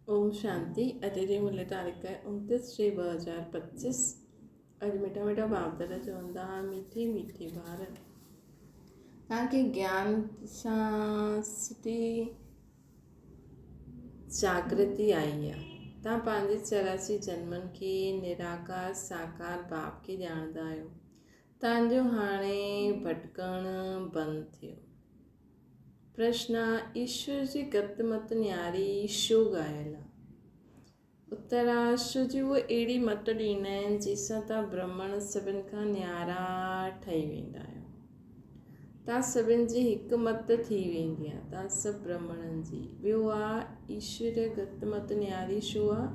ओम शांति। अॼु जी मूल्य तारीख़ आहे 29/6/2025। अॼु मिठा मिठा बाप दादा चवंदा मीठी मीठी ॿार तव्हांखे ज्ञान सां सिधी जागृति आई आहे। तव्हां पंहिंजे 84 जन्मनि खे निराकार साकार बाप खे ॼाणंदा आहियो। तव्हांजो हाणे भटकणु बंदि थियो। प्रश्न आहे, ईश्वर जी गत मत न्यारी छो ॻायल आहे? उत्तर आहे, छो जी उहे अहिड़ी मत ॾींदा आहिनि जंहिंसां तव्हां ब्रह्मण सभिनि खां न्यारा ठही वेंदा आहियो। तव्हां सभिनि जी हिकु मत थी वेंदी आहे, तव्हां सभु ब्रह्मणनि जी। ॿियो आहे, ईश्वर गत मत न्यारी छो आहे?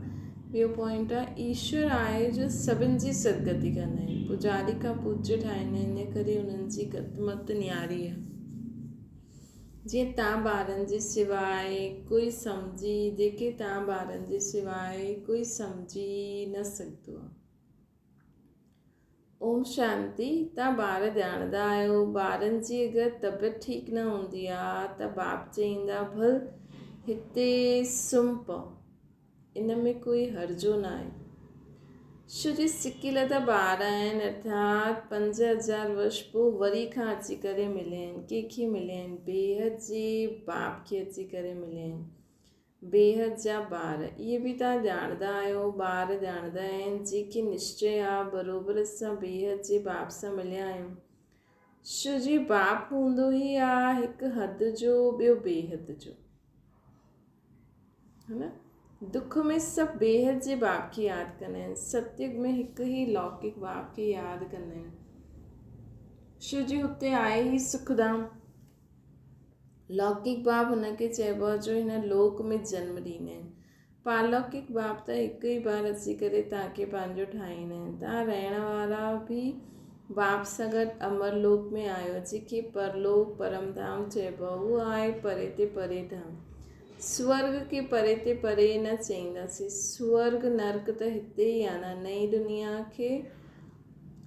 ॿियो पॉइंट आहे, ईश्वर आहे जो सभिनि जी सदगति कंदा आहिनि, पुजारी खां पूज्य ठाहींदा आहिनि, इन करे उन्हनि जी गत मत न्यारी आहे। जीअं तव्हां ॿारनि जे सिवाइ कोई सम्झी जेके तव्हां ॿारनि जे सिवाइ कोई सम्झी न सघंदो आहे। ओम शांति। तव्हां ॿार ॼाणंदा आहियो, ॿारनि जी अगरि तबियत ठीकु न हूंदी आहे त बाप चईंदा भल हिते सुम्ह पओ, इन में कोई हर्जो न आहे। छो जो सिकियल त ॿार आहिनि, अर्थात 5000 वर्ष पोइ वरी खां अची करे मिलिया आहिनि। कंहिंखे मिलिया आहिनि? बेहद जे बाप खे अची करे मिलिया आहिनि। बेहद जा ॿार इहे बि तव्हां ॼाणंदा आहियो, ॿार ॼाणंदा आहिनि जेके निश्चय आहे बराबरि असां बेहद जे बाप सां मिलिया आहियूं। छो जी बाप हूंदो ई आहे हिकु हद जो, ॿियो बेहद जो, है न। दुख में सभु बेहद जे बाप खे यादि कंदा आहिनि, सतयुग में हिकु ई लौकिक बाप खे यादि कंदा आहिनि। छो जी हुते आहे ई सुखधाम। लौकिक बाप हुनखे चइबो आहे जो हिन लोक में जन्म ॾींदा आहिनि। पालौकिक बाप त हिकु ई बार अची करे तव्हांखे पंहिंजो ठाहींदा आहिनि। तव्हां रहण वारा बि बाप सां गॾु अमरलोक में आहियो, जेके परलोक परमधाम चइबो आहे। उहो आहे परे ते परे धाम। स्वर्ग खे परे ते परे न चईंदासीं, स्वर्ग नर्क त हिते ई आहे न। नई दुनिया खे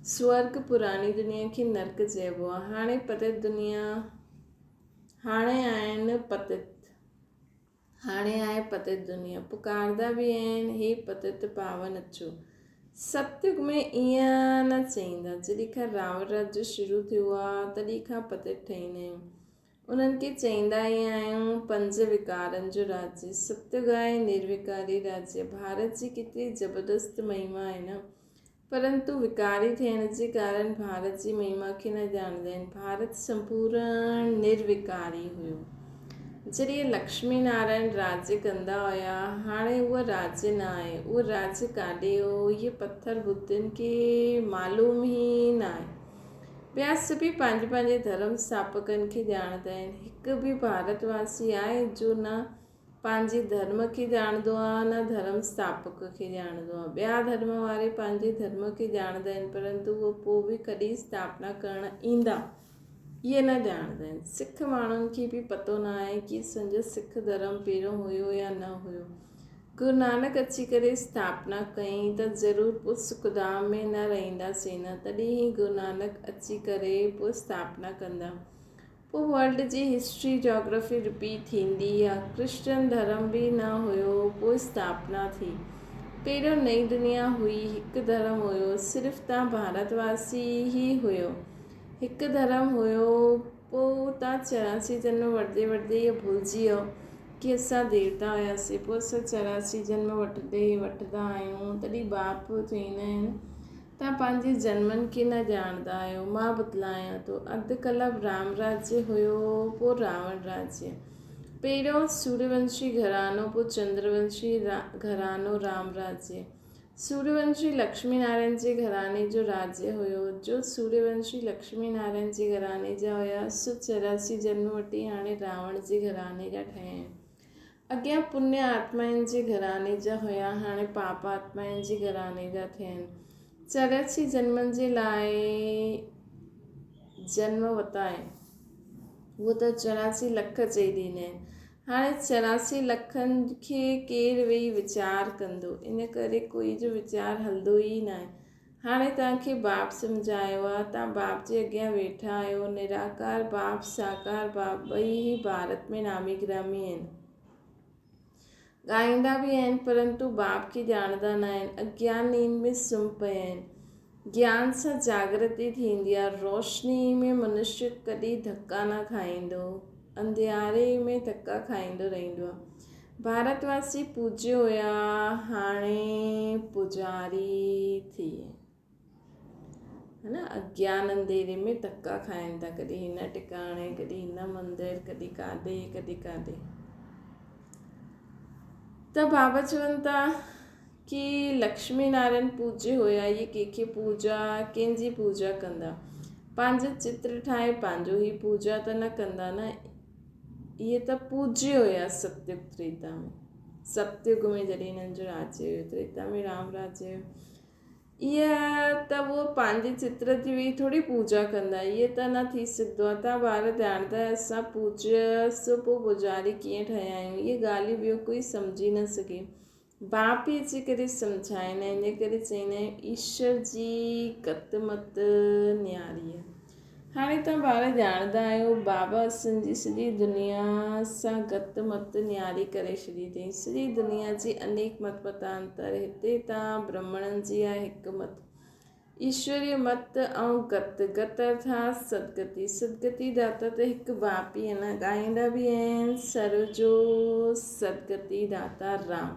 स्वर्ग, पुरानी दुनिया खे नर्क चइबो आहे। हाणे पतित दुनिया, हाणे आहिनि पतित, हाणे आहे पतित दुनिया। पुकारदा बि आहिनि, हे पतित पावन अचो। सतयुग में ईअं न चईंदा। जॾहिं खां रावण राज्य शुरू थियो आहे तॾहिं खां पतित ठहींदा आहियूं। उन्हनि खे चईंदा ई आहियूं 5 विकारनि जो राज्य। सतयुग आहे निर्विकारी राज्य। भारत जी केतिरी ज़बरदस्त महिमा आहे न, परंतु विकारी थियण जे कारण भारत जी महिमा खे न ॼाणंदा आहिनि। भारत संपूर्ण निर्विकारी हुयो। जॾहिं लक्ष्मी नारायण राज्य कंदा हुया, हाणे उहो राज्य न आहे। उहो राज्य काॾे हो, इहे पत्थर बुद्धियुनि खे मालूम ई न आहे। ॿिया सभी पंहिंजे पंहिंजे धर्म स्थापकनि खे ॼाणंदा आहिनि। हिकु बि भारतवासी आहे जो न पंहिंजे धर्म खे ॼाणंदो आहे, न धर्म स्थापक खे ॼाणंदो आहे। ॿिया धर्म वारे पंहिंजे धर्म खे ॼाणंदा आहिनि, परंतु उहो पोइ बि कॾहिं स्थापना करणु ईंदा इहे न ॼाणंदा आहिनि। सिख माण्हुनि खे बि पतो न आहे कि असांजो सिख धर्म पहिरियों हुयो या न हुयो। गुरु नानक अची करे स्थापना कई त ज़रूरु पोइ सुखधाम में न रहंदासीं न, तॾहिं ई गुरु नानक अची करे पोइ स्थापना कंदा। पोइ वर्ल्ड जी हिस्ट्री जोग्राफी रिपीट थींदी आहे। क्रिश्चन धर्म बि न हुयो, पोइ स्थापना थी। पहिरियों नई दुनिया हुई, हिकु धर्म हुयो, सिर्फ़ु तव्हां भारतवासी ई हुयो। हिकु धर्म हुयो, पोइ तव्हां 84 जन्म वठंदे वठंदे इहो भुलिजी वियो कि असां देवता हुयासीं। पोइ असां 84 जन्म वठंदा आहियूं, तॾहिं बाप चवंदा आहिनि तव्हां पंहिंजे जन्मनि खे न ॼाणंदा आहियो। मां बतलायां थो। अधु कलाक राम राज्य हुयो, पोइ रावण राज्य। पहिरियों सूर्यवंशी घरानो, पोइ चंद्रवंशी घरानो राम राज्य। सूर्यवंशी लक्ष्मी नारायण जे घराने जो राज्य हुयो। जो सूर्यवंशी लक्ष्मी नारायण जे घराने जा हुया, सो 84 जन्म वठी हाणे रावण जे घराने जा ठहिया आहिनि। अॻियां पुण्य आत्माउनि जे घराने जा हुया, हाणे पाप आत्माउनि जे घराने जा थिया आहिनि। 84 जन्मनि जे लाइ जन्म वरिता आहिनि, उहो त 84 लख चई ॾींदा आहिनि। हाणे 84 लखनि खे केरु वेही वीचार कंदो, इन करे कोई जो वीचार हलंदो ई न आहे। हाणे तव्हांखे बाप सम्झायो आहे, तव्हां बाप जे अॻियां वेठा आहियो। निराकार बाप साकार बाप ॿई ई भारत में नामी गिरामी आहिनि। ॻाईंदा बि आहिनि परंतु बाप खे ॼाणंदा न आहिनि। अज्ञान नींद में सुम्ही पिया आहिनि। ज्ञान सां जागृति थींदी आहे। रोशनी में मनुष्य कॾहिं धक्का न खाईंदो, अंधियारे में धक्का खाईंदो रहंदो आहे। भारतवासी पूज्य हुया, हाणे पुजारी थी विया, है न। अज्ञान अंधेरे में धक्का खाइनि था, कॾहिं हिन टिकाणे, कॾहिं हिन मंदरु, कॾहिं काॾे, कॾहिं काॾे। त बाबा चवनि था कि लक्ष्मी नारायण पूज्य हुया, इहे कंहिंजी पूजा कंदा, पंहिंजो चित्र ठाहे पंहिंजो ई पूजा त न कंदा न। इहे त पूज्य हुया सतयुग त्रेता में। सतयुग में जॾहिं हिननि जो राज्य हुयो, त्रेता में राम राज्य हुयो। इहा त उहो पंहिंजे चित्र जी वेही थोरी पूजा कंदा, इहे त न थी सघंदो आहे। तव्हां ॿार ॼाणंदा असां पूज्य सो पोइ पुजारी कीअं ठहिया आहियूं, इहे ॻाल्हियूं ॿियो कोई सम्झी न सघे। बाप ई अची करे सम्झाईंदा आहिनि, इन करे चवंदा आहियूं ईश्वर जी गत मत न्यारी आहे। हाणे तव्हां ॿार ॼाणंदा आहियो बाबा असांजी सॼी दुनिया सां गत मत न्यारी करे छॾी अथई। सॼी दुनिया जी अनेक मत मतांतर, हिते तव्हां ब्राह्मणनि जी आहे हिकु मत, ईश्वरीय मत ऐं गत अर्थात सदगति। सदगति दाता त हिकु बाप ई आहे न। ॻाईंदा बि आहिनि सर्व जो सदगति दाता राम,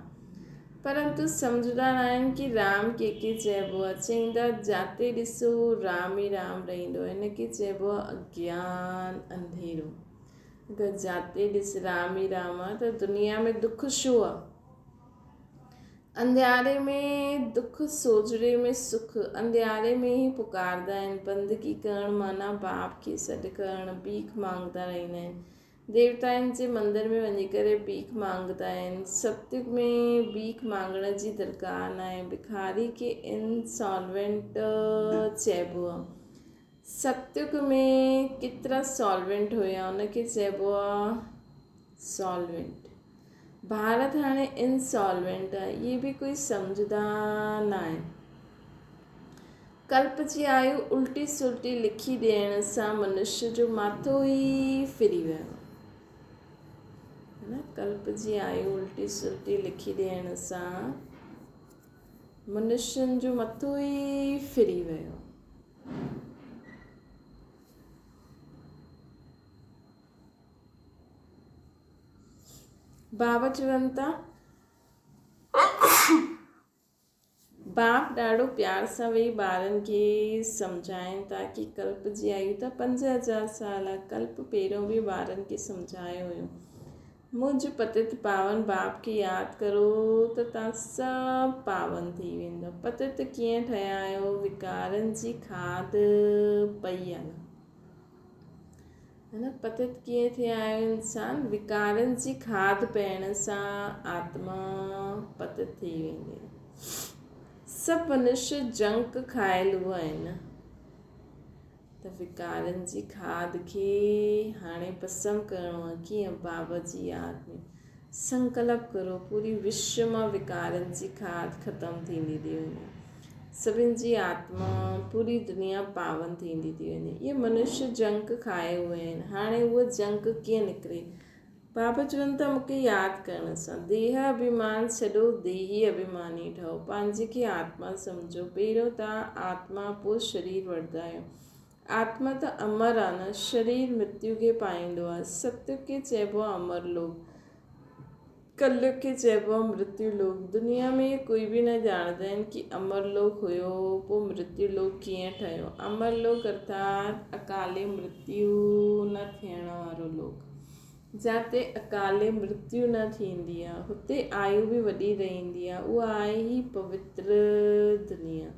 परंतु सम्झंदा न आहिनि कि राम कंहिंखे चइबो आहे। चईंदा जाते ॾिसो राम ई राम रहंदो आहे, हिनखे चइबो आहे अज्ञान अंधेरो। अगरि जाते ॾिस राम ई राम आहे त दुनिया में दुख छो आहे? अंधियारे में दुख, सोजरे में सुख। अंधियारे में ई पुकारंदा आहिनि। बंदगी करणु माना बाप खे सॾु करणु, भीख मांगंदा रहंदा आहिनि। देवताउनि जे मंदर में वञी करे भीख मांगंदा आहिनि। सतयुग में भीख मांगण जी दरकार न आहे, भिखारी खे इंसॉल्वेंट चइबो आहे। सतयुग में केतिरा सॉल्वेंट हुया, उनखे चइबो आहे सॉल्वेंट। भारत हाणे इंसॉल्वेंट आहे, इहे बि कोई सम्झंदा न आहे। कल्प जी आयु उल्टी सुल्टी लिखी ॾियण सां मनुष्य जो माथो ई फिरी वियो, है न। कल्प जी आयु उल्टी सुल्टी लिखी ॾियण सां मनुष्यनि जो मथो ई फिरी वियो। बाबा चवनि था बाप ॾाढो प्यार सां वेही ॿारनि खे सम्झाइनि था कि कल्प जी आयु त 5000 साल आहे। कल्प पहिरियों बि ॿारनि खे सम्झायो हुयो। मुंहिंज पतित पावन बाप खे यादि करो त तव्हां सभु पावन थी वेंदो। पतित कीअं ठहिया आहियो? विकारनि जी खाद पई आहे, है न। पतित कीअं थिया आहियो इंसान? विकारनि जी खाद पइण सां आत्मा पतित थी वेंदी। सभु मनुष्य जंक खाइल हुआ आहिनि, त विकारनि जी खाद खे हाणे भस्म करिणो आहे। कीअं? बाबा जी यादि में संकल्प करो, पूरी विश्व मां विकारनि जी खाद ख़तमु थींदी थी वञे, सभिनि जी आत्मा पूरी दुनिया पावन थींदी थी वञे। इहे मनुष्य जंक खाए हुए आहिनि, हाणे उहो जंक कीअं निकिरे? बाबा चवनि था मूंखे यादि करण सां। देह अभिमान छॾो, देही अभिमानी ठहो, पंहिंजे खे आत्मा सम्झो। पहिरियों तव्हां आत्मा, पोइ शरीर वठंदा आहियो। आत्मा त अमर आहे न, शरीर मृत्यु खे पाईंदो आहे। सत्युग खे चइबो आहे अमर लोक, कलयुग खे चइबो आहे मृत्यु लोक। दुनिया में कोई बि न ॼाणंदा आहिनि कि अमर लोक हुयो, पोइ मृत्यु लोक कीअं ठहियो। अमर लोक अर्थात अकाले मृत्यु न थियण वारो लोक, जिते अकाले मृत्यु न थींदी आहे, हुते आयु बि वॾी रहंदी आहे। उहा आहे ई पवित्र दुनिया।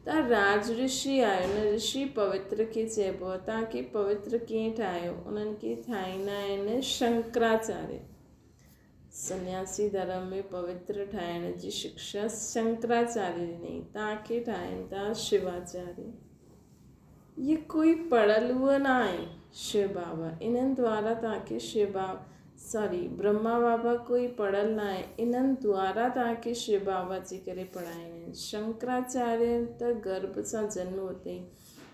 तव्हां राज ऋषि आहियो न, ऋषि पवित्र खे चइबो आहे। तव्हांखे पवित्र कीअं ठाहियो? उन्हनि खे ठाहींदा आहिनि शंकराचार्य। सन्यासी धर्म में पवित्र ठाहिण जी शिक्षा शंकराचार्य ॾिनई, तव्हांखे ठाहिनि था शिवाचार्य। ये कोई पढ़ल हुआ न आहे शिव बाबा, इन्हनि द्वारा तव्हांखे ब्रह्मा बाबा कोई पढ़ल न आहे, इन्हनि द्वारा तव्हांखे शिव बाबा अची करे पढ़ाईंदा आहिनि। शंकराचार्य त गर्भ सां जनमु वरितई,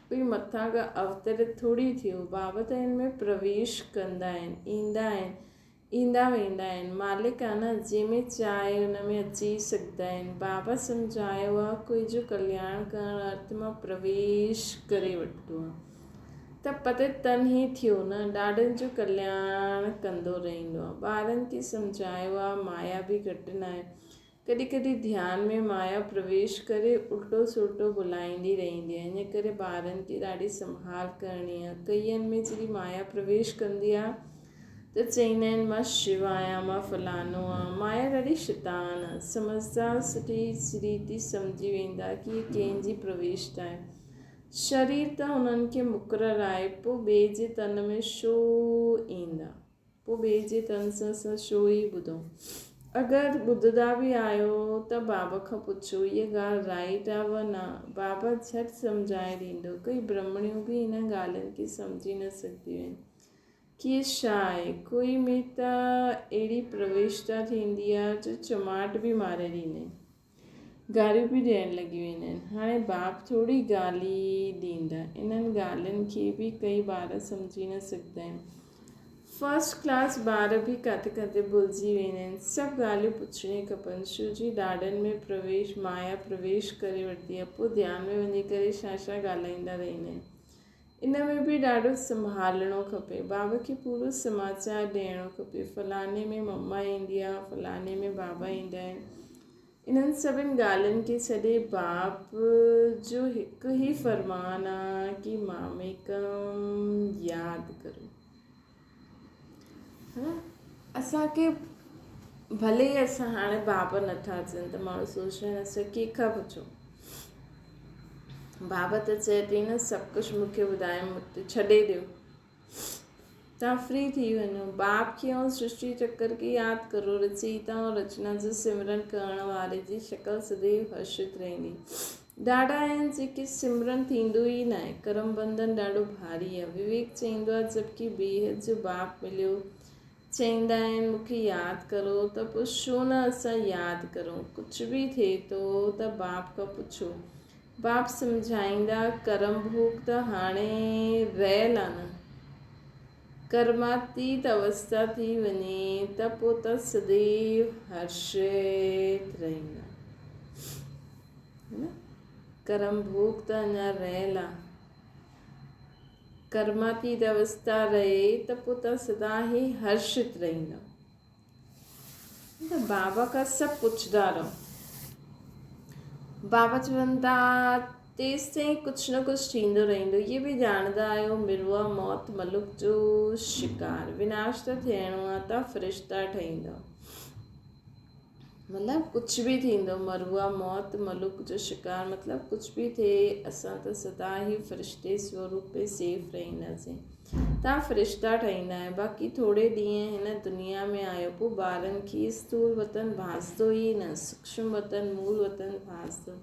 कोई मथां खां अवतरित थोरी थियो। बाबा त हिन में प्रवेश कंदा आहिनि, ईंदा आहिनि, ईंदा वेंदा आहिनि। मालिक आहे न, जंहिंमें चाहे हुन में अची सघंदा आहिनि। बाबा सम्झायो आहे, कोई जो कल्याण करण अर्थ मां प्रवेश करे वठंदो आहे त पते तन ई थियो न, ॾाढनि जो कल्याण कंदो रहंदो आहे। ॿारनि खे सम्झायो आहे, माया बि घटि न आहे। कॾहिं कॾहिं ध्यान में माया प्रवेश करे उल्टो सुल्टो बुलाईंदी रहंदी आहे। इन करे ॿारनि खे ॾाढी संभाल करणी आहे। कईअनि में जॾहिं माया प्रवेश कंदी आहे त चवंदा आहिनि मां शिव आहियां, मां फलानो आहियां। माया ॾाढी शैतान आहे। सम्झदार सुठी रीति सम्झी वेंदा कि हीअ कंहिंजी प्रवेशता आहे। शरीर त उन्हनि खे मुक़ररु आहे, पोइ ॿिए जे तन में छो ईंदा, पोइ ॿिए जे तन सां छो ई ॿुधूं। अगरि ॿुधंदा बि आहियो त बाबा खां पुछो इहा ॻाल्हि राइट आहे व न। बाबा झटि सम्झाए ॾींदो। कई ब्रह्मणियूं बि इन ॻाल्हियुनि खे सम्झी न सघंदियूं आहिनि कि छा आहे। कोई में त अहिड़ी प्रवेशता थींदी आहे जो चमाट बि मारे ॾींदा आहिनि, गारियूं बि ॾियणु लॻी वेंदा आहिनि। हाणे बाप थोरी गाली ॾींदा, इन्हनि ॻाल्हियुनि खे बि कई ॿार सम्झी न सघंदा आहिनि। फस्ट क्लास ॿार बि किथे किथे भुलिजी वेंदा आहिनि। सभु ॻाल्हियूं पुछणियूं खपनि, छो जी ॾाढनि में माया प्रवेश करे वठंदी आहे। पोइ ध्यान में वञी करे छा छा ॻाल्हाईंदा रहंदा आहिनि। इन में बि ॾाढो संभालणो खपे। बाबा खे पूरो समाचार ॾियणो खपे। फलाणे में मम्मा ईंदी आहे, फलाणे में बाबा ईंदा आहिनि। इन्हनि सभिनि ॻाल्हियुनि खे छॾे बाप जो हिकु ई फरमान आहे कि मामेकम यादि करो। असांखे भले ई असां हाणे बाबा नथा अचनि त माण्हू सोचंदा आहिनि असां कंहिंखां पुछूं। बाबा त चए थी न, सभु कुझु मूंखे ॿुधाए, मूंखे छॾे ॾियो, तव्हां फ्री थी वञो। बाप खे ऐं सृष्टि चक्र खे यादि करो। रचयिता ऐं रचना जो सिमरन करण वारे जी शक्ल सदैव हर्षित रहंदी। ॾाढा आहिनि जेके सिमरन थींदो ई न आहे। कर्म बंधन ॾाढो भारी आहे। विवेक चवंदो आहे जबकि बेहद जो बाप मिलियो, चवंदा आहिनि मूंखे यादि करो, त पोइ छो न असां यादि करूं। कुझु बि थिए थो त बाप खां पुछो। बाप सम्झाईंदा कर्म भोग त हाणे रहियल आहे न, कर्मातीत अवस्था थी वञे त पोइ त सदैव हर्षित रहंदा। कर्म भोग त अञा रहियल आहे, कर्मातीत अवस्था रहे त पोइ त सदा ई हर्षित रहंदा। त बाबा खां सभु पुछंदा रहो। बाबा चवनि था तेसि ताईं कुझु न कुझु थींदो रहंदो। इहे बि ॼाणंदा आहियो मिरुआ मौत मलुक जो शिकार, विनाश त थियणो आहे त फ़रिश्ता ठहींदा। मतिलबु कुझु बि थींदो, मरुआ मौत मलुक जो शिकार मतिलबु कुझु बि थिए असां त सदा ई फ़रिश्ते स्वरूप में सेफ रहंदासीं। तव्हां फ़रिश्ता ठहींदा आहियो। बाक़ी थोरे ॾींहं हिन दुनिया में आहियो, पोइ ॿारनि खे स्थूल वतन भासंदो ई न, सूक्ष्म वतन मूल वतन भासंदो।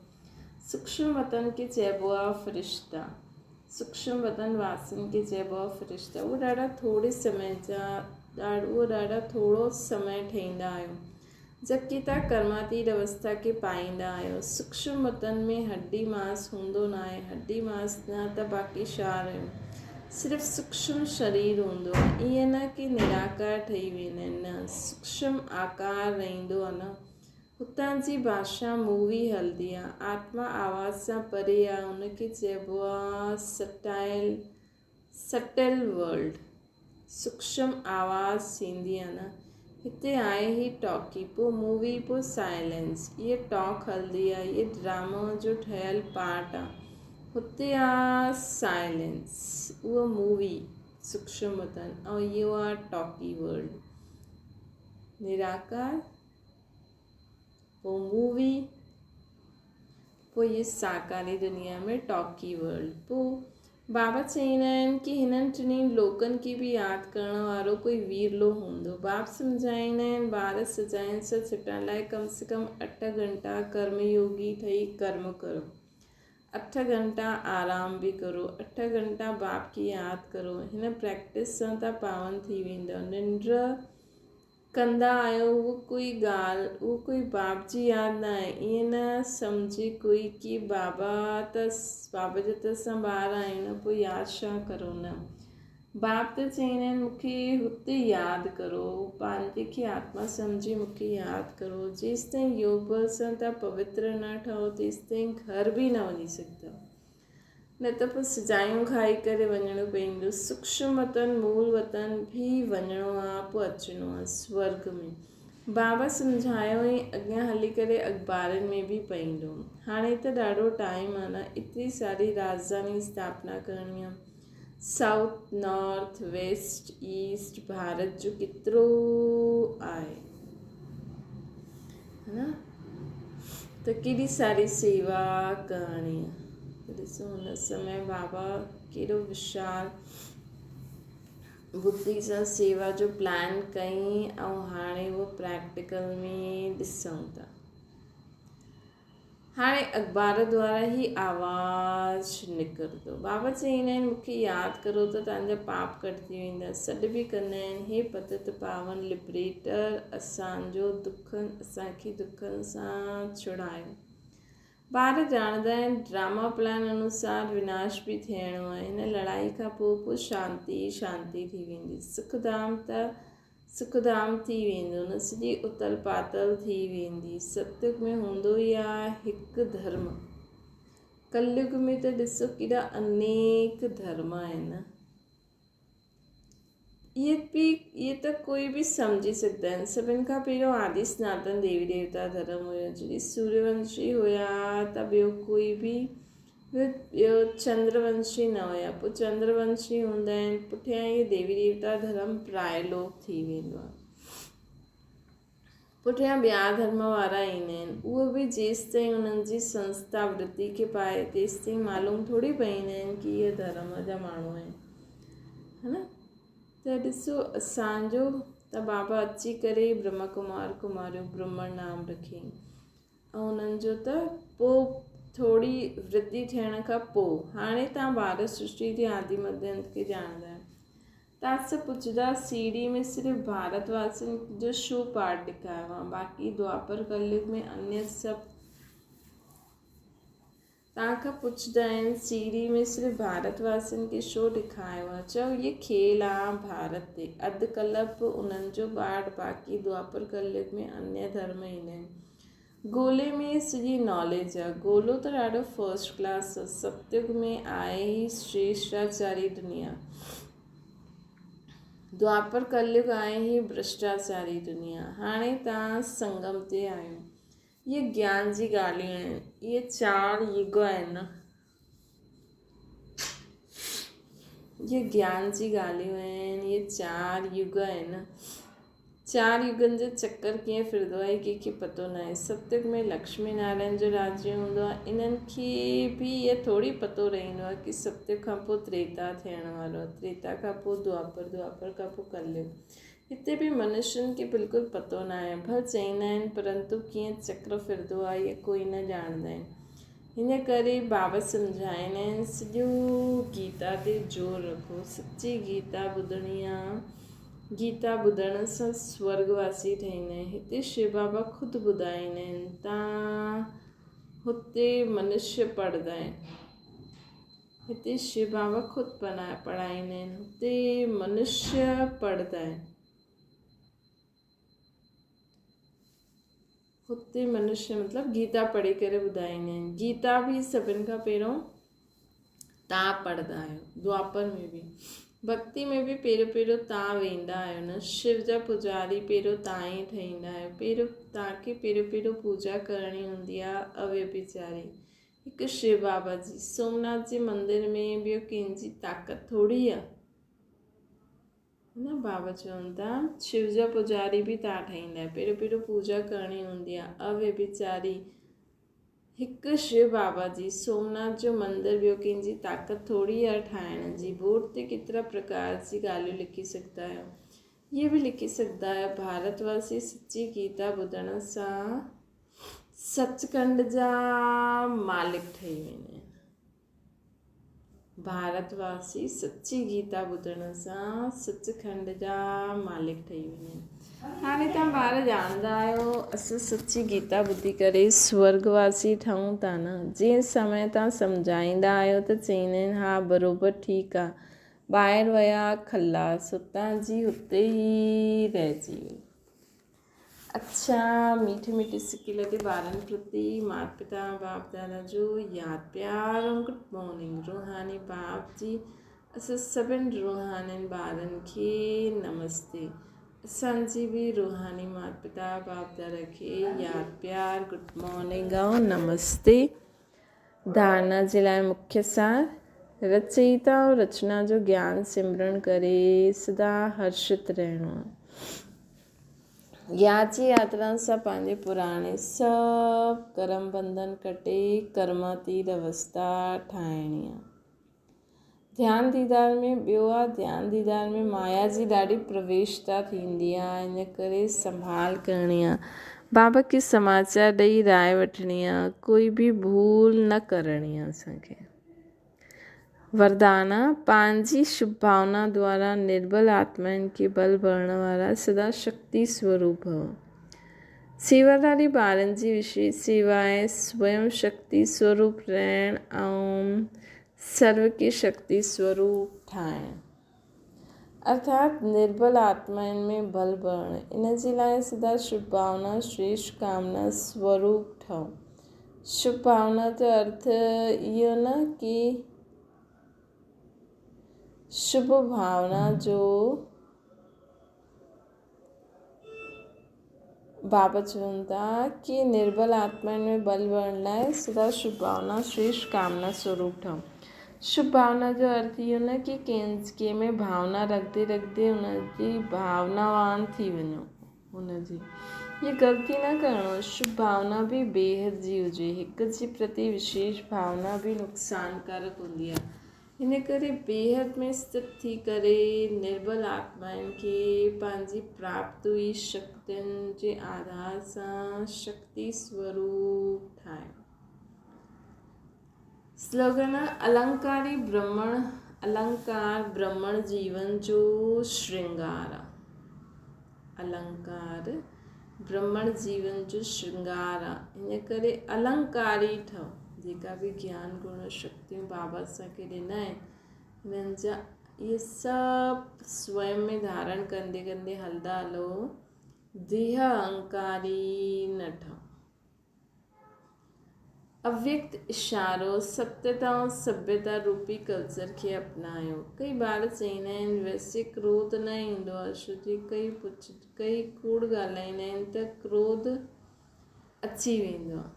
सूक्ष्म वतन खे चइबो आहे फ़रिश्ता, सूक्ष्म वतन वासियुनि खे चइबो आहे फ़रिश्ता। उहो ॾाढा थोरे समय जा ॾाढा थोरो समय ठहींदा आहियो, जबकि तव्हां कर्मातीत अवस्था खे पाईंदा आहियो। सूक्ष्म वतन में हड्डी मांस हूंदो न आहे। हड्डी मांस न त बाक़ी छा रहियो, सिर्फ़ु सूक्ष्म शरीर हूंदो आहे। ईअं न कि निराकार ठही वेंदा आहिनि, न, सूक्ष्म आकार रहंदो आहे न। हुतां जी भाषा मूवी हलंदी आहे। आत्मा आवाज़ सां परे आहे, हुनखे चइबो आहे सटल वर्ल्ड। सूक्ष्म आवाज़ थींदी आहे न, हिते आहे ही टॉकी, पोइ मूवी, पोइ साइलेंस। इहे टॉक हलंदी आहे, इहे ड्रामो जो ठहियलु पार्ट आहे। हुते आहे साइलेंस, उहा मूवी सूक्ष्म वतन, ऐं इहो आहे टॉकी वर्ल्ड निराकार, पोइ मूवी, पोइ इहे साकारी दुनिया में टॉकी वर्ल्ड। पोइ बाबा चवंदा आहिनि कि हिननि टिनी लोकनि खे बि यादि करण वारो कोई वीरलो हूंदो। बाप सम्झाईंदा आहिनि ॿार सजाइनि सां छुटण लाइ कम से कम 8 घंटा कर्मयोगी ठही कर्म करो, 8 घंटा आराम बि करो, 8 घंटा बाप खे यादि करो। हिन प्रैक्टिस सां तव्हां पावन थी वेंदव। निंड कंदा आहियो, उहो कोई बाप जी यादि न आहे। ईअं न सम्झे कोई कि बाबा जो त असां ॿार आहियूं न, पोइ यादि छा करो। न, बाप त चईंदा आहिनि मूंखे हुते यादि करो, पंहिंजे खे आत्मा सम्झी मूंखे यादि करो। जेसि ताईं योग बल सां तव्हां पवित्र न ठहो तेसि ताईं घर बि न वञी सघंदा, न त पोइ सिजायूं खाई करे वञिणो पवंदो। सूक्ष्म वतन मूल वतन बि वञिणो आहे, पोइ अचिणो आहे स्वर्ग में। बाबा सम्झायो ऐं अॻियां हली करे अख़बारनि में बि पवंदो। हाणे त ॾाढो टाइम आहे न, एतिरी सारी राजधानी स्थापना करणी आहे। South north west east Bharat जो केतिरो आहे न, त केॾी सारी सेवा करणी आहे। ॾिसो हुन समय बाबा केॾो विशाल बुद्धि सां सेवा जो प्लान कई, ऐं हाणे उहो प्रैक्टिकल में ॾिसूं था। हाणे अख़बार द्वारा ई आवाज़ु निकिरंदो। बाबा चईंदा आहिनि मूंखे यादि करो त तव्हांजा पाप कटिजी वेंदा। सॾु बि कंदा आहिनि, हे पतित पावन लिबरेटर, असांखे दुखनि सां छुड़ायो। ॿार ॼाणंदा आहिनि ड्रामा प्लान अनुसार विनाश बि थियणो आहे। हिन लड़ाई खां पोइ शांती शांती थी वेंदी। सुखधाम थी वेंदो न, सॼी उतल पातल थी वेंदी। सतयुग में हूंदो ई आहे हिकु धर्म। कलयुग में त ॾिसो केॾा अनेक धर्म आहिनि। इहे त कोई बि सम्झी सघंदा आहिनि। सभिनि खां पहिरियों आदि सनातन देवी देवता धर्म हुयो, जॾहिं सूर्यवंशी हुया त ॿियो चंद्रवंशी न हुया। पोइ चंद्रवंशी हूंदा आहिनि, पुठियां इहे देवी देवता धर्म प्रायलोक थी वेंदो आहे। पुठियां ॿिया धर्म वारा ईंदा आहिनि, उहो बि जेसि ताईं उन्हनि जी संस्था वृत्ति खे पाए तेसि ताईं मालूम थोरी पवंदा आहिनि कि इहे धर्म जा माण्हू आहिनि, है न। त ॾिसो असांजो त बाबा अची करे ब्रह्मा कुमारियूं ब्रह्मण नाम रखियईं, ऐं उन्हनि जो त पोइ थोरी वृद्धि थियण खां पोइ हाणे तव्हां ॿार सृष्टि जे आदि मध्य अंत खे ॼाणंदा आहियो। तव्हां सां पुछंदा सीढ़ी में सिर्फ़ु भारतवासियुनि जो शो पार्ट ॾेखारियो आहे, बाक़ी द्वापर कलयुग में अन्य सभु। तव्हां खां पुछंदा आहिनि सीढ़ी में सिर्फ़ु भारतवासियुनि खे छो ॾेखारियो आहे, चओ इहे खेल आहे भारत ते। अधु कल्प उन्हनि जो पार्ट, बाक़ी द्वापर कलयुग में अन्य धर्म ईंदा आहिनि। गोले में सॼी नॉलेज आहे। गोलो त ॾाढो फर्स्ट क्लास आहे। सतयुग में आहे ई श्रेष्ठाचारी दुनिया। द्वापर कलयुग आहे ई भ्रष्टाचारी दुनिया। हाणे तव्हां संगम ते आहियो। इहे ज्ञान जी ॻाल्हियूं आहिनि। इहे 4 युग आहिनि न, इहे ज्ञान जी ॻाल्हियूं आहिनि। इहे 4 युग आहिनि। 4 युगनि जो चक्कर कीअं फिरंदो आहे कंहिंखे पतो न आहे। सतयुग में लक्ष्मी नारायण जो राज्य हूंदो आहे। इन्हनि खे बि इहो थोरी पतो रहंदो आहे कि सतयुग खां पोइ त्रेता थियण वारो आहे, त्रेता खां पोइ द्वापर, द्वापर खां पोइ कलयुग। हिते बि मनुष्यनि खे बिल्कुलु पतो न आहे। भले चईंदा आहिनि परंतु कीअं चक्र फिरंदो आहे इहे कोई न ॼाणंदा आहिनि। हिन करे बाबा सम्झाईंदा आहिनि सॼो गीता ते ज़ोर रखो। सची गीता ॿुधणी आहे। गीता ॿुधण सां स्वर्गवासी ठहींदा आहिनि। हिते शिव बाबा ख़ुदि ॿुधाईंदा आहिनि। तव्हां हुते मनुष्य पढ़ंदा आहिनि। हिते शिव बाबा ख़ुदि पढ़ाईंदा आहिनि। हुते मनुष्य पढ़ंदा आहिनि। हुते मनुष्य मतिलबु गीता पढ़ी करे ॿुधाईंदा आहिनि। गीता बि सभिनि खां पहिरियों तव्हां पढ़ंदा आहियो। द्वापर में बि, भक्ति में बि पहिरियों तव्हां वेंदा आहियो न। शिव जा पुजारी पहिरियों तव्हां ई ठहींदा आहियो। तव्हांखे पहिरियों पूजा करणी हूंदी आहे अव्यभिचारी हिकु शिव बाबा जी। सोमनाथ जे मंदर में ॿियो कंहिंजी ताक़त थोरी आहे न। बाबा चवनि था शिव जा पुजारी बि तव्हां ठाहींदा आहियो। पहिरियों पूजा करणी हूंदी आहे अव्यभिचारी हिकु शिव बाबा जी। सोमनाथ जो मंदरु ॿियो कंहिंजी ताक़त थोरी आहे ठाहिण जी। बोर्ड ते केतिरा प्रकार जी ॻाल्हियूं लिखी सघंदा आहियो। इहे बि लिखी सघंदा आहियो भारतवासी सची गीता ॿुधण सां सचखंड जा मालिक ठही वेंदा आहिनि। भारतवासी सची गीता ॿुधण सां सचखंड जा मालिक ठही वेंदा आहिनि। हाणे तव्हां ॿार ॼाणंदा आहियो असां सची गीता ॿुधी करे स्वर्गवासी ठहूं था न। जंहिं समय तव्हां सम्झाईंदा आहियो त चईंदा आहिनि हा बराबरि ठीकु आहे। ॿाहिरि विया खलास, हुतां जी हुते ई रहिजी वई। अच्छा, मीठी मीठी सिकी लॻे ॿारनि प्रति माता पिता बाप दादा जो यादि प्यार ऐं गुड मॉर्निंग। रूहानी बाप जी असां सभिनि रूहानी ॿारनि खे नमस्ते। असांजी बि रूहानी माता पिता बाप दादा खे यादि प्यार गुड मॉर्निंग ऐं नमस्ते। धारणा जे लाइ मुख्य सार: रचयिता और रचना जो ज्ञान सिमरण करे सदा हर्षित रहणो। याद जी यात्रा सां पंहिंजे पुराणे सभु कर्म बंधन कटे कर्मातीत अवस्था ठाहिणी आहे। ध्यानु दीदार में ॿियो आहे, ध्यानु दीदार में माया जी ॾाढी प्रवेशता थींदी आहे, इन करे संभाल करणी आहे। बाबा खे समाचार ॾेई राय वठणी आहे, कोई बि भूल न करणी आहे असांखे। वरदान: पंहिंजी शुभ भावना द्वारा निर्बल आत्माउनि खे बल भरण वारा सदा शक्ति स्वरूप भव। सेवादारी ॿारनि जी विशेष सेवा आहे स्वयं शक्ति स्वरूप रहण ऐं सर्व खे शक्ति स्वरूप ठाहिण, अर्थात निर्बल आत्माउनि में बल भरण। इन जे लाइ सदा शुभ भावना श्रेष्ठ कामना स्वरूप ठहो। शुभ भावना जो अर्थ इहो न कि शुभ भावना जो बाबा चवनि था कि निर्बल आत्माउनि में बल भरण लाइ सदा शुभ भावना श्रेष्ठ कामना स्वरूप ठहो। शुभ भावना जो अर्थ इहो न कि कंहिं में भावना रखंदे रखंदे हुनजी भावनावान थी वञो। हुनजी ये ग़लती न करणो। शुभ भावना बि बेहद जी हुजे। हिक जे प्रति विशेष भावना बि नुक़सानकारक हूंदी आहे। हिन करे बेहद में स्थित थी करे निर्बल आत्माउनि खे पंहिंजी प्राप्त हुई शक्तियुनि जे आधार सां शक्ति स्वरूप ठाहे। स्लोगन: अलंकारी ब्रह्मण। अलंकार ब्रह्मण जीवन जो श्रृंगार आहे। अलंकार ब्रह्मण जीवन जो श्रृंगार आहे। इन करे अलंकारी ठहो। जेका बि ज्ञान गुण शक्तियूं बाबा असांखे ॾिना आहिनि, हिननि जा इहे सभु स्वयं में धारण कंदे कंदे हलंदा हलो। देह अहंकारी न ठहो। अव्यक्त इशारो: सत्यता ऐं सभ्यता रूपी कल्चर खे अपनायो। कई ॿार चईंदा आहिनि वैसे क्रोध न ईंदो आहे, छो जे कई कूड़ ॻाल्हाईंदा आहिनि त क्रोध अची वेंदो आहे।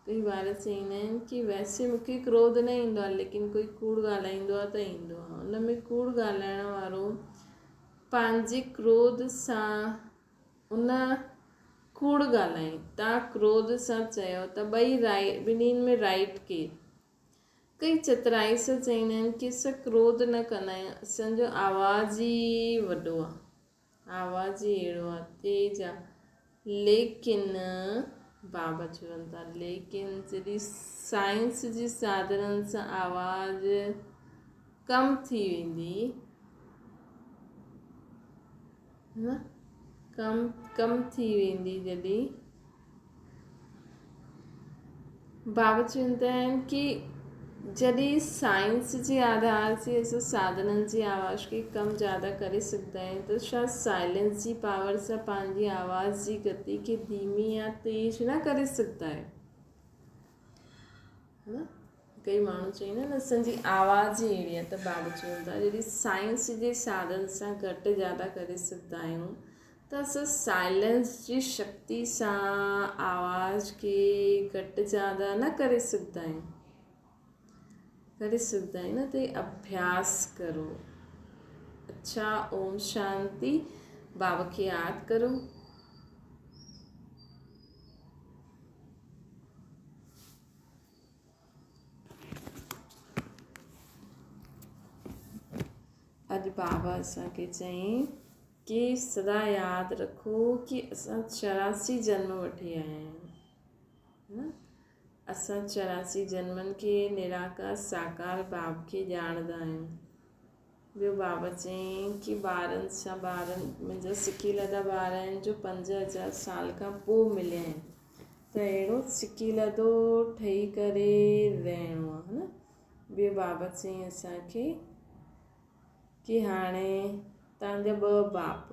कई ॿार चईंदा आहिनि कि वैसे मूंखे क्रोध न ईंदो आहे, लेकिन कोई कूड़ ॻाल्हाईंदो आहे त ईंदो आहे। उन में कूड़ ॻाल्हाइण वारो पंहिंजे क्रोध सां उन कूड़ ॻाल्हाई, तव्हां क्रोध सां चयो त ॿिन्हिनि में राइट केरु? कई चतुराई सां चईंदा आहिनि कि असां क्रोध न कंदा आहियूं, असांजो आवाज़ ई वॾो आहे, आवाज़ ई अहिड़ो आहे, तेज आहे। लेकिन बाबा चवनि था लेकिन जॾहिं साइंस जी साधननि सां आवाज़ कम थी वेंदी न, कम थी वेंदी, बाबा चवंदा आहिनि कि जॾहिं साइंस जे आधार से असां साधननि जी आवाज़ खे कम ज़्यादा करे सघंदा आहियूं त छा साइलेंस जी पावर सां पंहिंजी आवाज़ जी गति खे धीमी या तेज न करे सघंदा आहियो? न कई माण्हू चईंदा आहिनि असांजी आवाज़ ई अहिड़ी आहे, त बाबा चवनि था जॾहिं साइंस जे साधन सां घटि ज़्यादा करे सघंदा आहियूं त असां साइलेंस जी शक्ति सां आवाज़ खे घटि ज़्यादा न करे सघंदा आहियूं। करे सघंदा आहियूं न, ते अभ्यास करो। अच्छा, ओम शांति। बाबा खे यादि करो। अॼु बाबा असांखे चयईं कि सदा यादि रखो कि असां 84 जन्म वठी आया आहियूं। असां 84 जन्मनि खे निराकार साकार बाप खे ॼाणंदा आहियूं। ॿियो बाबा चयईं कि मुंहिंजा सिकी लधा ॿार आहिनि जो 5000 साल खां पोइ मिलिया आहिनि, त अहिड़ो सिकी लधो ठही करे रहणो आहे न। ॿियो बाबा चयईं असांखे कि हाणे तव्हांजा ॿ बाप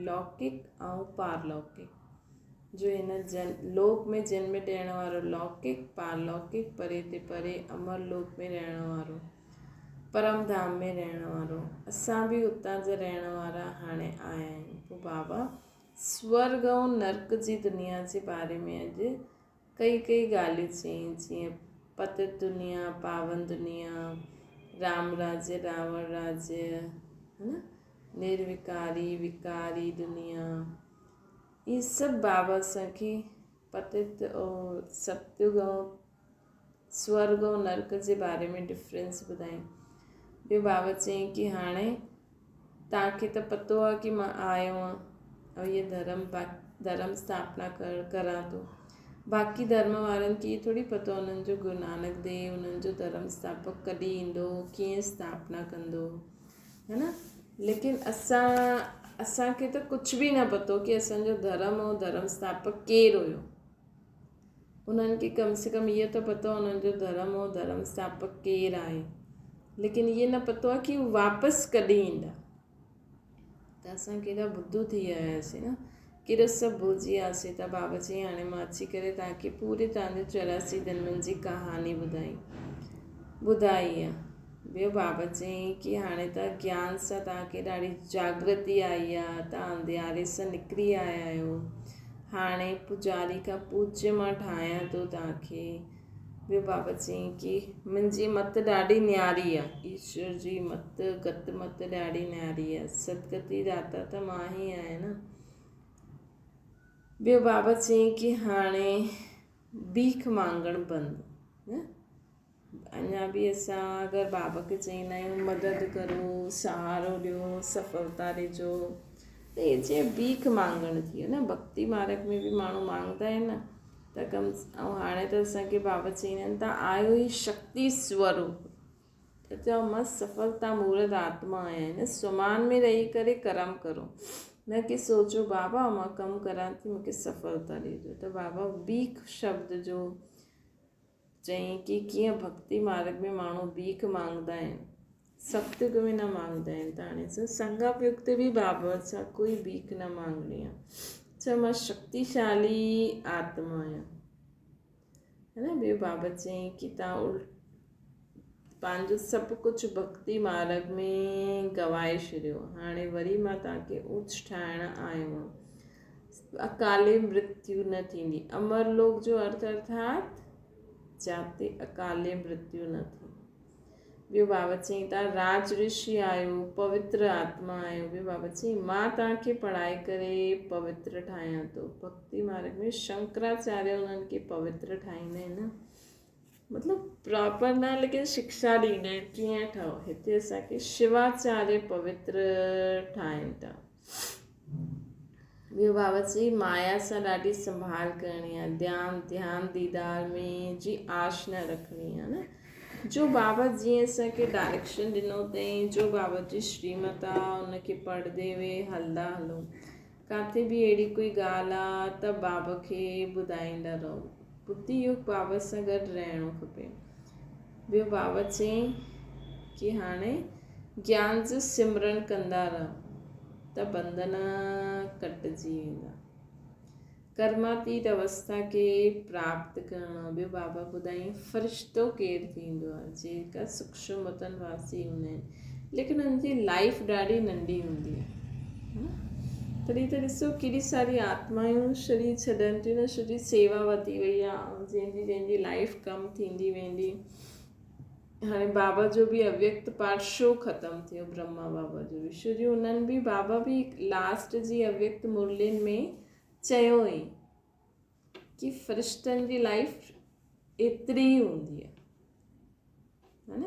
लौकिक ऐं पारलौकिक जो हिन लोक में जन्म ॾियण वारो लौकिक, पारलौकिक परे ते परे अमर लोक में रहण वारो, परम धाम में रहण वारो, असां बि उतां जा रहण वारा हाणे आया आहियूं। पोइ बाबा स्वर्ग ऐं नर्क जी दुनिया जे बारे में अॼु कई ॻाल्हियूं चई, जीअं पतित दुनिया, पावन दुनिया, राम राज्य, रावण राज्य, है न, निर्विकारी विकारी दुनिया, ये सभु बाबा असांखे पतित और सतयुग ऐं स्वर्ग और नर्क जे बारे में डिफरेंस ॿुधाई। ॿियो बाबा चयईं कि हाणे तव्हांखे त पतो आहे कि मां आयो आहियां ऐं इहे धर्म स्थापना करां थो। बाक़ी धर्म वारनि खे थोड़ी पतो, उन्हनि जो गुरु नानक देव उन्हनि जो धर्म स्थापक कॾहिं ईंदो, कीअं स्थापना कंदो, है न। लेकिन असांखे त कुझु बि न पतो कि असांजो धर्म ऐं धर्म स्थापक केरु हुयो। उन्हनि खे कम से कम इहो त पतो उन्हनि जो धर्म ऐं धर्म स्थापक केरु आहे, लेकिन इहे न पतो आहे कि वापसि कॾहिं ईंदा। त असां केॾा बुद्धू थी विया हुआसीं न, केॾो सभु भुलिजी वियासीं। त बाबा चई हाणे मां अची करे तव्हांखे पूरे तव्हांजे 84 जन्मनि जी कहानी ॿुधाई आहे। ॿियो बाबा चई कि हाणे त ज्ञान सां तव्हांखे ॾाढी जागृति आई आहे, तव्हां अंधियारे सां निकिरी आया आहियो। हाणे पुजारी खां पूज्य मां ठाहियां थो तव्हांखे। ॿियो बाबा चई कि मुंहिंजी मत ॾाढी न्यारी आहे, ईश्वर जी मत, गत मत ॾाढी न्यारी आहे, सदगति दाता त मां ई आहियां न। ॿियो बाबा चई कि हाणे भीख मांगण बंदि। अञा बि असां अगरि बाबा खे चईंदा आहियूं मदद करो, सहारो ॾियो, सफलता ॾिजो, त इहे चए भीख मांगण थी वियो न। भक्ति मार्ग में बि माण्हू मांगदा आहिनि न, त ऐं हाणे त असांखे बाबा चईंदा आहिनि तव्हां आहियो ई शक्ति स्वरूप। त चओ मां सफलता मूर्त आत्मा आहियां, न स्वमान में रही करे कर्म करो, न कि सोचो बाबा मां कमु करां थी मूंखे सफलता ॾिजो। त बाबा भीख शब्द जो चई कि कीअं भक्ति मार्ग में माण्हू भीख मांगदा आहिनि, सतयुग में न मांगदा आहिनि। त हाणे संगम युग ते बि बाबा सां कोई भीख न मांगणी आहे, चओ मां शक्तिशाली आत्मा आहियां, है न। ॿियो बाबा चई कि तव्हां पंहिंजो सभु कुझु भक्ति मार्ग में गवाए छॾियो, हाणे वरी मां तव्हांखे ऊच ठाहिण आयो आहियां। अकाले मृत्यु न थींदी। अमर लोक जो अर्थ अर्थात जाते अकाले मृत्यु न थी। ॿियो बाबा चई तव्हां राज ऋषि आहियो, पवित्र आत्मा आहियो। ॿियो बाबा चई मां तव्हांखे पढ़ाई करे पवित्र ठाहियां थो। भक्ति मार्ग में शंकराचार्य उन्हनि खे पवित्र ठाहींदा आहिनि न, मतिलबु प्रॉपर न, लेकिन शिक्षा ॾींदा आहिनि कीअं ठहो। हिते असांखे शिवाचार्य पवित्र ठाहिनि था। ॿियो बाबा चई माया सां ॾाढी संभाल करणी आहे, ध्यानु दीदार में जी आश न रखणी आहे न। जो बाबा जीअं असांखे डायरेक्शन ॾिनो अथई, जो बाबा जी श्रीमत आहे उनखे पढ़ंदे हुए हलंदा हलूं। किथे बि अहिड़ी कोई ॻाल्हि आहे त बाबा खे ॿुधाईंदा रहो। बुद्धि योग बाबा सां गॾु रहणो खपे। ॿियो बाबा चई कि हाणे ज्ञान जो सिमरन कंदा रहो त बंधन कटिजी वेंदा। कर्मातीत अवस्था खे प्राप्त करणो। ॿियो बाबा ॿुधाईं फ़रिश्तो केरु थींदो आहे, जेका सूक्ष्म वतन वासी हूंदा आहिनि, लेकिन उनजी लाइफ ॾाढी नंढी हूंदी आहे। तॾहिं त ॾिसो केॾी सारी आत्मायूं शरीर छॾनि थियूं न, छोजी सेवा वधी वई आहे, जंहिंजी लाइफ कम थींदी वेंदी। हाणे बाबा जो बि अव्यक्त पाठ शो ख़तमु थियो, ब्रह्मा बाबा जो बि, छोजी उन्हनि बि बाबा बि लास्ट जी अव्यक्त मुरलियुनि में चयो ई कि फ़रिश्तनि जी लाइफ एतिरी ई हूंदी आहे, है न।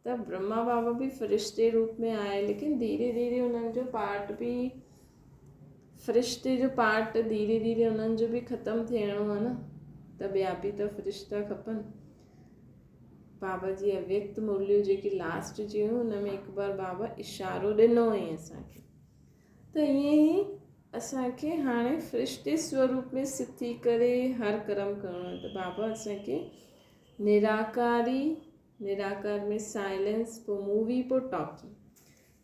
त ब्रह्मा बाबा बि फ़रिश्ते रूप में आए, लेकिन धीरे धीरे उन्हनि जो पार्ट बि, फ़रिश्ते जो पार्ट धीरे धीरे उन्हनि जो बि ख़तमु थियणो आहे न, त ॿिया बि त फ़रिश्ता खपनि। बाबा जी अव्यक्त मुरलियूं जेकी लास्ट जी हुयूं हुन में हिकु बार बाबा इशारो ॾिनो हुई असांखे। त ईअं ई असांखे हाणे फ़रिश्ते स्वरूप में स्थित थी करे हर कर्म करणो आहे। त बाबा असांखे निराकार में साइलेंस, पोइ मूवी, पोइ टॉकिंग,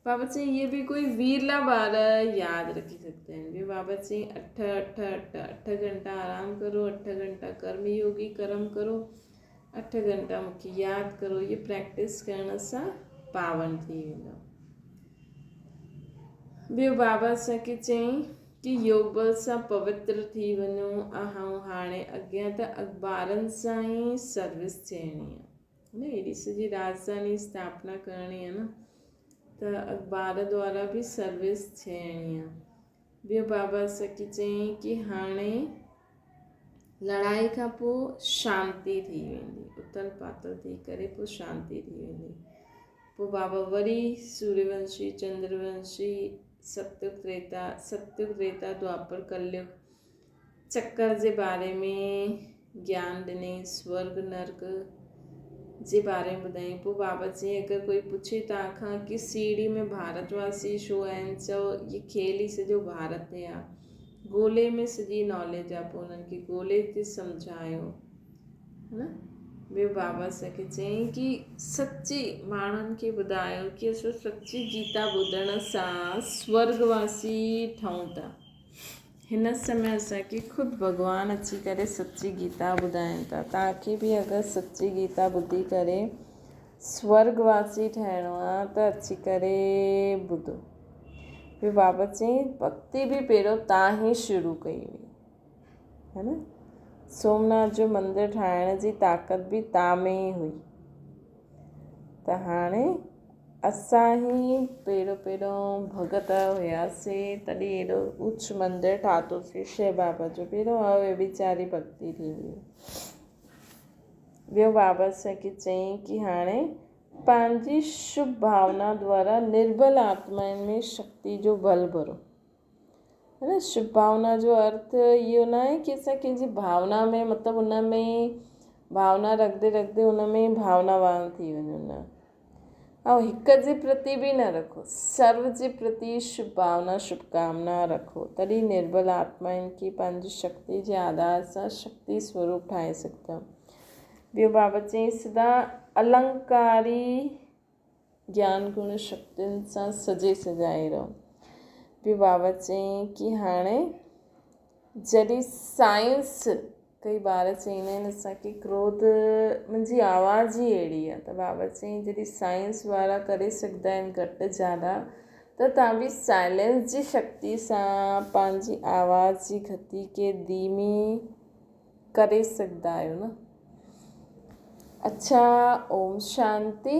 बाबा चई ये भी कोई वीरला ॿार यादि रखी सघंदा आहिनि। ॿियो बाबा चई 8 घंटा आराम करो, 8 घंटा कर्म योगी कर्म करो, 8 घंटा मूंखे यादि करो। ये प्रैक्टिस करण सां पावन थी वेंदो। ॿियो बाबा असांखे चई कि योग बल सां पवित्र थी वञो। ऐं हाणे अॻियां त अख़बारनि सां ई सर्विस थियणी आहे न, एॾी सॼी राजधानी स्थापना करणी आहे न, त अख़बार द्वारा बि सर्विस थियणी आहे। ॿियो बाबा असांखे चई कि हाणे लड़ाई खां पोइ शांती थी वेंदी, उथल पातल थी करे पोइ शांती थी वेंदी। पोइ बाबा वरी सूर्यवंशी, चंद्रवंशी, सतयुग त्रेता द्वापर कलयुग चक्कर जे बारे में ज्ञान ॾिनई, स्वर्ग नर्क जे बारे में ॿुधाई। पोइ बाबा चई अगरि कोई पुछे तव्हां खां कि सीढ़ी में भारतवासी छो आहिनि, चओ ये खेल ई सॼो भारत ते आहे, ॻोल्हे में सॼी नॉलेज आहे। पोइ उन्हनि खे ॻोल्हे ते सम्झायो, है न। ॿियो बाबा असांखे चई कि सची माण्हुनि खे ॿुधायो कि असां सची गीता ॿुधण सां स्वर्गवासी ठहूं था। हिन समय असांखे ख़ुदि भॻवानु अची करे सची गीता ॿुधाइनि था। तव्हांखे बि अगरि सची गीता ॿुधी करे स्वर्गवासी ठहिणो आहे त अची करे ॿुधो। ॿियो बाबा चई भक्ति बि पहिरियों तव्हां ई शुरू कई हुई, है न। सोमनाथ जो मंदरु ठाहिण जी ताक़त बि तव्हां में ई हुई, त हाणे असां ई पहिरियों भगत हुयासीं, तॾहिं एॾो उच मंदरु ठातोसीं शिव बाबा जो। पहिरियों अव्यभिचारी भक्ति थींदी हुई। ॿियो बाबा असांखे चई कि हाणे पंहिंजी शुभ भावना द्वारा निर्बल आत्माउनि में शक्ति जो बल भरो, है न। शुभ भावना जो अर्थ इहो न आहे कि असां कंहिंजी भावना में, मतिलबु उन में भावना रखंदे रखंदे उन में भावनावान थी वञो, न। ऐं हिक जे प्रति बि न रखो, सर्व जे प्रति शुभ भावना शुभकामना रखो, तॾहिं निर्बल आत्माउनि खे पंहिंजी शक्ति जे आधार सां शक्ति स्वरूप ठाहे सघंदा। ॿियो बाबा चई सदा अलंकारी ज्ञान गुण शक्तियुनि सां सजे सजाए रहो। ॿियो बाबा चई कि हाणे जॾहिं साइंस, कई ॿार चईंदा आहिनि असांखे क्रोध, मुंहिंजी आवाज़ ई अहिड़ी आहे, त बाबा चई जॾहिं साइंस वारा करे सघंदा आहिनि घटि ज़्यादा, त तव्हां बि साइलेंस जी शक्ति सां पंहिंजी आवाज़ जी गति खे धीमी करे सघंदा आहियो न। अच्छा, ओम शांति।